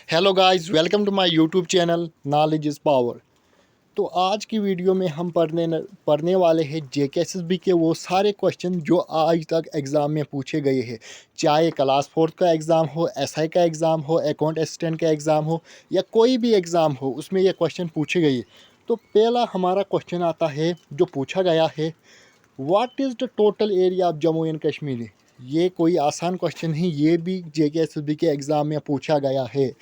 Hello guys, welcome to my YouTube channel knowledge is power. तो आज की video में हम पढ़ने वाले हैं जेकेएसएसबी के वो सारे क्वेश्चन जो आज तक एग्ज़ाम में पूछे गए हैं। चाहे क्लास फोर्थ का एग्ज़ाम हो, एसआई का एग्ज़ाम हो, अकाउंट असिस्टेंट का एग्ज़ाम हो या कोई भी एग्ज़ाम हो, उसमें ये क्वेश्चन पूछे गए। तो पहला हमारा क्वेश्चन आता है जो पूछा गया है, what is the total area of Jammu and Kashmir. ये कोई आसान क्वेश्चन नहीं, ये भी जेकेएसएसबी के एग्ज़ाम में पूछा गया है।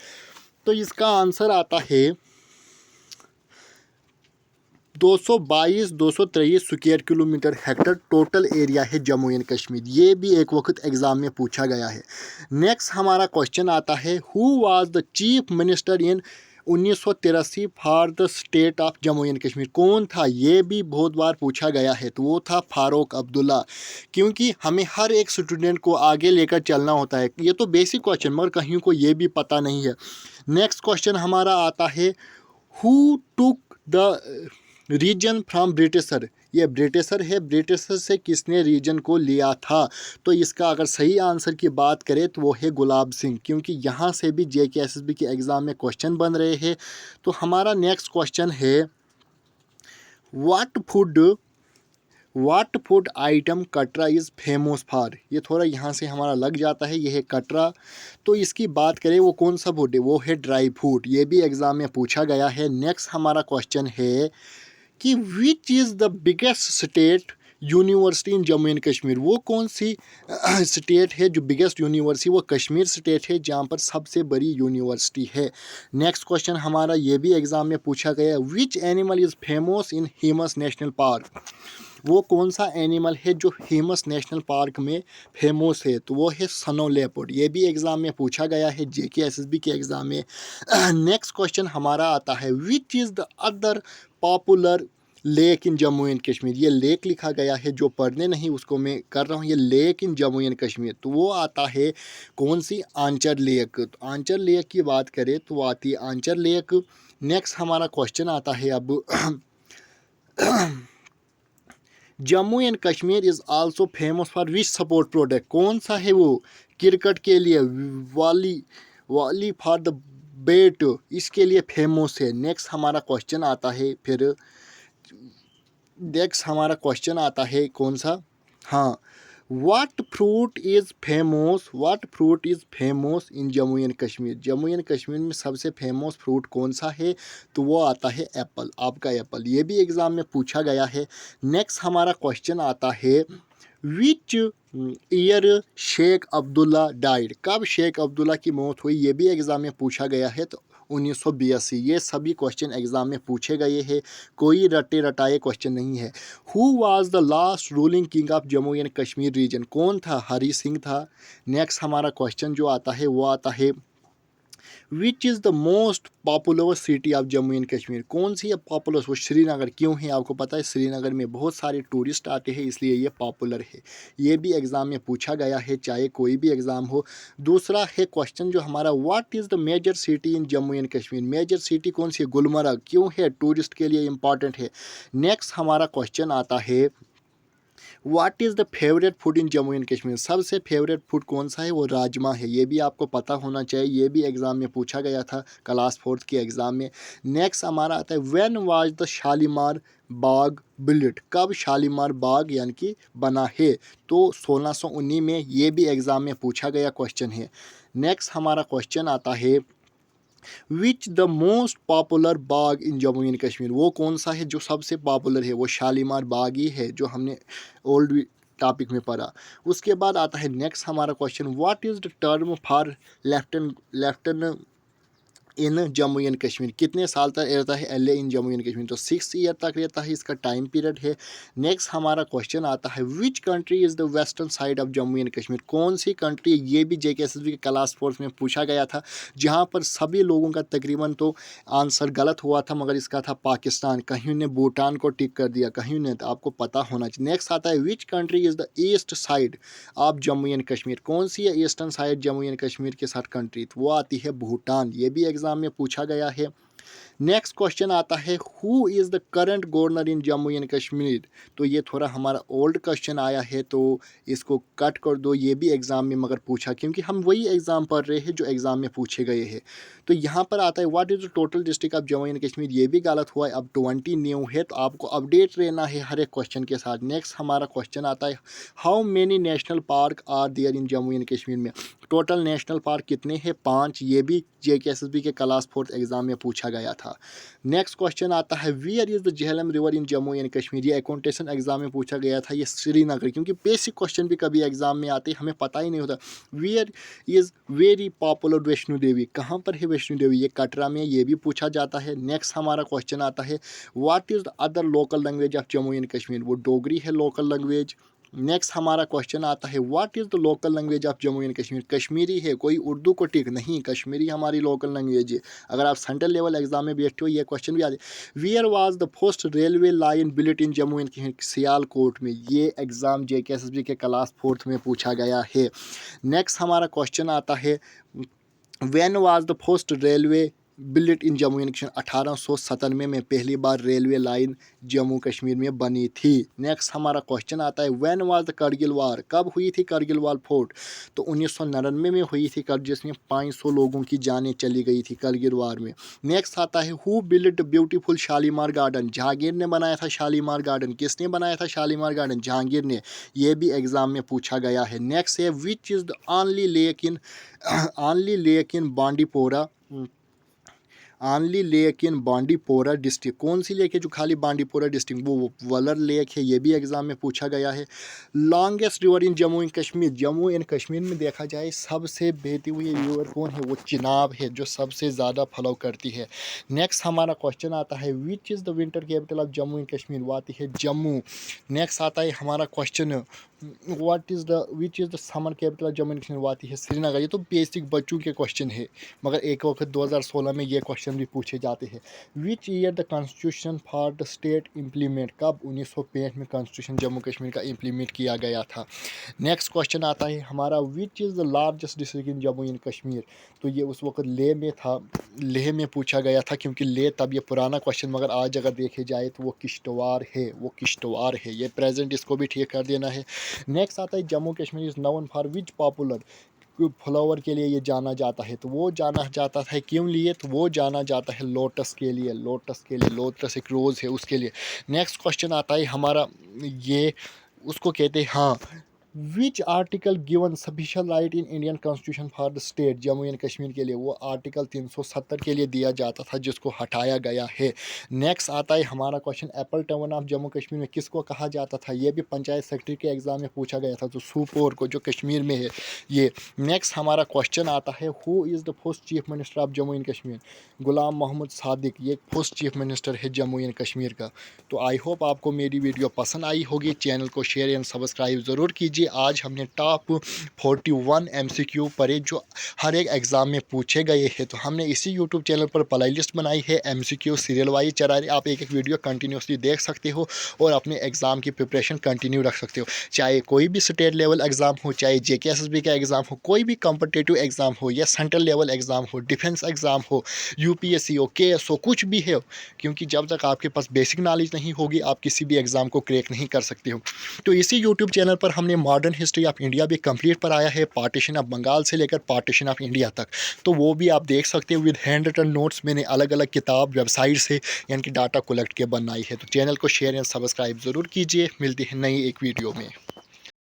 तो इसका आंसर आता है 223 square kilometre Hector total area है जम्मू एंड कश्मीर। ये भी एक वक्त एग्ज़ाम में पूछा गया है। नेक्स्ट हमारा क्वेश्चन आता है, who was the chief minister in 1983 for the state of Jammu and Kashmir. कौन था, ये भी बहुत बार पूछा गया है। तो वो था फारूक अब्दुल्ला। क्योंकि हमें हर एक स्टूडेंट को आगे लेकर चलना होता है। ये तो बेसिक क्वेश्चन, मगर कहीं को ये भी पता नहीं है। नेक्स्ट क्वेश्चन हमारा आता है, who took the region from Britisher. ये ब्रिटिशर है, ब्रिटिशर से किसने रीजन को लिया था। तो इसका अगर सही आंसर की बात करें तो वो है गुलाब सिंह, क्योंकि यहाँ से भी जेकेएसएसबी के एग्ज़ाम में क्वेश्चन बन रहे हैं। तो हमारा नेक्स्ट क्वेश्चन है, what food item Katra is famous for. ये थोड़ा यहाँ से हमारा लग जाता है, ये है कटरा। तो इसकी बात करें वो कौन सा फूड है, वो है ड्राई फ्रूट। ये भी एग्ज़ाम में पूछा गया है। नेक्स्ट हमारा क्वेश्चन है कि which is the biggest state university in Jammu and Kashmir. वो कौन सी स्टेट है जो बिगेस्ट यूनिवर्सिटी, वो कश्मीर स्टेट है जहाँ पर सबसे बड़ी यूनिवर्सिटी है। नेक्स्ट क्वेश्चन हमारा ये भी एग्ज़ाम में पूछा गया, which animal is famous in Hemis national park. वो कौन सा एनिमल है जो हिमस नेशनल पार्क में फेमस है। तो वो है स्नो लेपर्ड। ये भी एग्ज़ाम में पूछा गया है जेकेएसएसबी के एग्ज़ाम में। नेक्स्ट क्वेश्चन हमारा आता है, which is the other popular lake in Jammu and Kashmir. ये लेक लिखा गया है, जो पढ़ने नहीं उसको मैं कर रहा हूँ, ये lake in Jammu and Kashmir. तो वो आता है कौन सी, आंचर लेक। तो आंचर लेक की बात करें तो आती है आंचर लेक। नेक्स्ट हमारा क्वेश्चन आता है अब, Jammu and Kashmir is also famous for which sport product. कौन सा है वो, क्रिकेट के लिए, वॉली फॉर द बैट, इसके लिए फेमस है। नेक्स्ट हमारा क्वेश्चन आता है फिर, नेक्स्ट हमारा क्वेश्चन आता है कौन सा, हाँ, what fruit is famous in Jammu and Kashmir. Jammu and Kashmir में सबसे फेमस फ्रूट कौन सा है। तो वो आता है एप्पल, आपका एप्पल। ये भी एग्ज़ाम में पूछा गया है। नेक्स्ट हमारा क्वेश्चन आता है, which year Sheikh Abdullah died. कब शेख अब्दुल्ला की मौत हुई, ये भी एग्ज़ाम में पूछा गया है। तो 1982। ये सभी क्वेश्चन एग्ज़ाम में पूछे गए हैं, कोई रटे रटाए क्वेश्चन नहीं है। Who was the last ruling king of Jammu and Kashmir region. कौन था, हरी सिंह था। नेक्स्ट हमारा क्वेश्चन जो आता है वो आता है, which is the most popular city of Jammu and Kashmir. कौन सी है पॉपुलर, वो श्रीनगर। क्यों है, आपको पता है श्रीनगर में बहुत सारे टूरिस्ट आते हैं, इसलिए ये पॉपुलर है। ये भी एग्ज़ाम में पूछा गया है, चाहे कोई भी एग्ज़ाम हो। दूसरा है क्वेश्चन जो हमारा, what is the major city in Jammu and Kashmir. Major city कौन सी है, गुलमर्ग। क्यों है, टूरिस्ट के लिए इंपॉर्टेंट है। नेक्स्ट हमारा क्वेश्चन आता है, what is the favourite food in Jammu and Kashmir. सबसे फेवरेट फूड कौन सा है, वो राजमा है। ये भी आपको पता होना चाहिए, ये भी एग्ज़ाम में पूछा गया था क्लास फोर्थ के एग्ज़ाम में। नेक्स्ट हमारा आता है, when was the Shalimar Bagh built. कब शालीमार बाग यानी कि बना है। तो 1619 में। ये भी एग्ज़ाम में पूछा गया क्वेश्चन है। नेक्स्ट हमारा क्वेश्चन आता है, which the most popular Bagh in Jammu and Kashmir. वो कौन सा है जो सबसे पॉपुलर है, वो शालीमार बाग ही है, जो हमने ओल्ड टॉपिक में पढ़ा। उसके बाद आता है नेक्स्ट हमारा question, what is the term for lieutenant in Jammu and Kashmir. कितने साल तक रहता है LA in Jammu and Kashmir. तो 6 ईयर तक रहता है, इसका टाइम पीरियड है। नेक्स्ट हमारा क्वेश्चन आता है, which country is the western side of Jammu and Kashmir. कौन सी कंट्री, ये भी जेकेएसएसबी के क्लास फोर्थ में पूछा गया था, जहाँ पर सभी लोगों का तकरीबन तो आंसर गलत हुआ था, मगर इसका था पाकिस्तान। कहीं ने भूटान को टिक कर दिया, कहीं ने, तो आपको पता होना चाहिए। नेक्स्ट आता है, which country is the east side of Jammu and Kashmir. कौन सी है eastern side Jammu and Kashmir के साथ कंट्री। तो वो आती है भूटान। ये भी एग्ज़ाम में पूछा गया है। नेक्स्ट क्वेश्चन आता है who is the current governor in Jammu and Kashmir. तो ये थोड़ा हमारा ओल्ड क्वेश्चन आया है, तो इसको कट कर दो, ये भी एग्ज़ाम में मगर पूछा, क्योंकि हम वही एग्ज़ाम पढ़ रहे हैं जो एग्ज़ाम में पूछे गए हैं। तो यहाँ पर आता है what is the total district of Jammu and Kashmir, ये भी गलत हुआ है, अब 20 न्यू है, तो आपको अपडेट रहना है हर एक क्वेश्चन के साथ। नेक्स्ट हमारा क्वेश्चन आता है how many national park are there in Jammu and Kashmir में। टोटल नेशनल पार्क कितने हैं, 5, ये भी JKSSB के क्लास 4th एग्ज़ाम में पूछा गया था। नेक्स्ट क्वेश्चन आता है wear is the Jhelum river in Jammu and Kashmir, ये अकाउंटेशन एग्ज़ाम में पूछा गया था, ये श्रीनगर, क्योंकि बेसिक क्वेश्चन भी कभी एग्ज़ाम में आते हमें पता ही नहीं होता। Where is very popular Vaishno Devi, कहाँ पर है वैष्णो देवी, ये कटरा में, ये भी पूछा जाता है। नेक्स्ट हमारा क्वेश्चन आता है what is the other local language of Jammu and Kashmir, वो डोगरी है लोकल लैंग्वेज। नेक्स्ट हमारा क्वेश्चन आता है what is the local language of Jammu and Kashmir, Kashmiri है, कोई उर्दू को टिक नहीं, कश्मीरी हमारी लोकल लैंग्वेज है। अगर आप सेंट्रल लेवल एग्जाम में बैठे हो ये क्वेश्चन भी आ जाए। Wear was the first railway line built in Jammu and Kashmir, Sialkot में, ये एग्ज़ाम JKSSB के क्लास 4th में पूछा गया है। नेक्स्ट हमारा क्वेश्चन आता है when was the first railway built in Jammu and Kashmir, 1897 में पहली बार रेलवे लाइन जम्मू कश्मीर में बनी थी। नेक्स्ट हमारा क्वेश्चन आता है व्हेन वाज द करगिल वार, कब हुई थी करगिल वार फोर्ट, तो 1999 में हुई थी, जिसमें 500 लोगों की जानें चली गई थी करगिल वार में। नेक्स्ट आता है who built beautiful Shalimar garden, Jahangir ने बनाया था शालीमार गार्डन, किसने बनाया था शालीमार गार्डन, जहांगीर ने, ये भी एग्जाम में पूछा गया है। नेक्स्ट है which is the only lake in Bandipora, आनली लेक इन बांडीपोरा डिस्ट्रिक्ट, कौन सी लेक है जो खाली बांडीपोरा डिस्ट्रिक्ट, वो वलर लेक है, ये भी एग्जाम में पूछा गया है। Longest river in Jammu and Kashmir, Jammu and Kashmir में देखा जाए सबसे बहती हुई रिवर कौन है, वो चिनाब है, जो सबसे ज़्यादा फ्लो करती है। नेक्स्ट हमारा क्वेश्चन आता है which is the winter capital of Jammu and Kashmir, वो आती है जम्मू। नेक्स्ट आता है हमारा question which is the summer capital of Jammu and Kashmir, वो आती है श्रीनगर। ये तो बेसिक बच्चों के क्वेश्चन है, मगर एक वक्त 2016 में ये क्वेश्चन भी पूछे जाते हैं। Which year the constitution for the state implement, कब 1965 में कॉन्स्टिट्यूशन जम्मू कश्मीर का इम्प्लीमेंट किया गया था। नेक्स्ट क्वेश्चन आता है हमारा which is the largest district in Jammu and Kashmir, तो ये उस वक्त लेह में था, लेह में पूछा गया था, क्योंकि लेह तब, ये पुराना क्वेश्चन, मगर आज अगर देखे जाए तो वो किश्तवाड़ है, वो किश्तवाड़ है, ये प्रेजेंट, इसको भी ठीक कर देना है। नेक्स्ट आता है Jammu Kashmir is known for which popular flower के लिए ये जाना जाता है, तो वो जाना जाता है क्यों लिए, तो वो जाना जाता है लोटस के लिए, लोटस के लिए, लोटस एक रोज़ है उसके लिए। नेक्स्ट क्वेश्चन आता है हमारा, ये उसको कहते हैं, हाँ, which article given sufficient right in Indian constitution for the state, Jammu and Kashmir के लिए, वो आर्टिकल 370 के लिए दिया जाता था, जिसको हटाया गया है। नेक्स्ट आता है हमारा question Apple town of Jammu Kashmir में किसको कहा जाता था, ये भी पंचायत सेक्रेटरी के एग्जाम में पूछा गया था, तो सूपोर को, जो कश्मीर में है ये। नेक्स्ट हमारा क्वेश्चन आता है who is the first chief minister of Jammu and Kashmir, Ghulam Mohammad Sadiq, ये फर्स्ट चीफ मिनिस्टर है जम्मू एंड कश्मीर का। तो आई होप आपको मेरी वीडियो पसंद आई होगी, चैनल को शेयर एंड सब्सक्राइब ज़रूर कीजिए। आज हमने टॉप 41 MCQ पढ़े जो हर एक एग्ज़ाम में पूछे गए हैं, तो हमने इसी यूट्यूब चैनल पर प्ले लिस्ट बनाई है, MCQ सीरियल वाइज चला रहे, आप एक एक वीडियो कंटिन्यूसली देख सकते हो और अपने एग्ज़ाम की प्रिपरेशन कंटिन्यू रख सकते हो। चाहे कोई भी स्टेट लेवल एग्ज़ाम हो, चाहे JKSSB का एग्ज़ाम हो, कोई भी कॉम्पिटिटिव एग्ज़ाम हो, या सेंट्रल लेवल एग्ज़ाम हो, डिफेंस एग्ज़ाम हो, UPSC हो, KS हो, कुछ भी हो, क्योंकि जब तक आपके पास बेसिक नॉलेज नहीं होगी आप किसी भी एग्ज़ाम को क्रैक नहीं कर सकते हो। तो इसी यूट्यूब चैनल पर हमने मॉडर्न हिस्ट्री ऑफ इंडिया भी कंप्लीट पर आया है, पार्टीशन ऑफ बंगाल से लेकर पार्टीशन ऑफ इंडिया तक, तो वो भी आप देख सकते हो विद हैंड रिटन नोट्स। मैंने अलग अलग किताब वेबसाइट से यानी कि डाटा कलेक्ट के बनाई है। तो चैनल को शेयर एंड सब्सक्राइब ज़रूर कीजिए। मिलती है नई एक वीडियो में।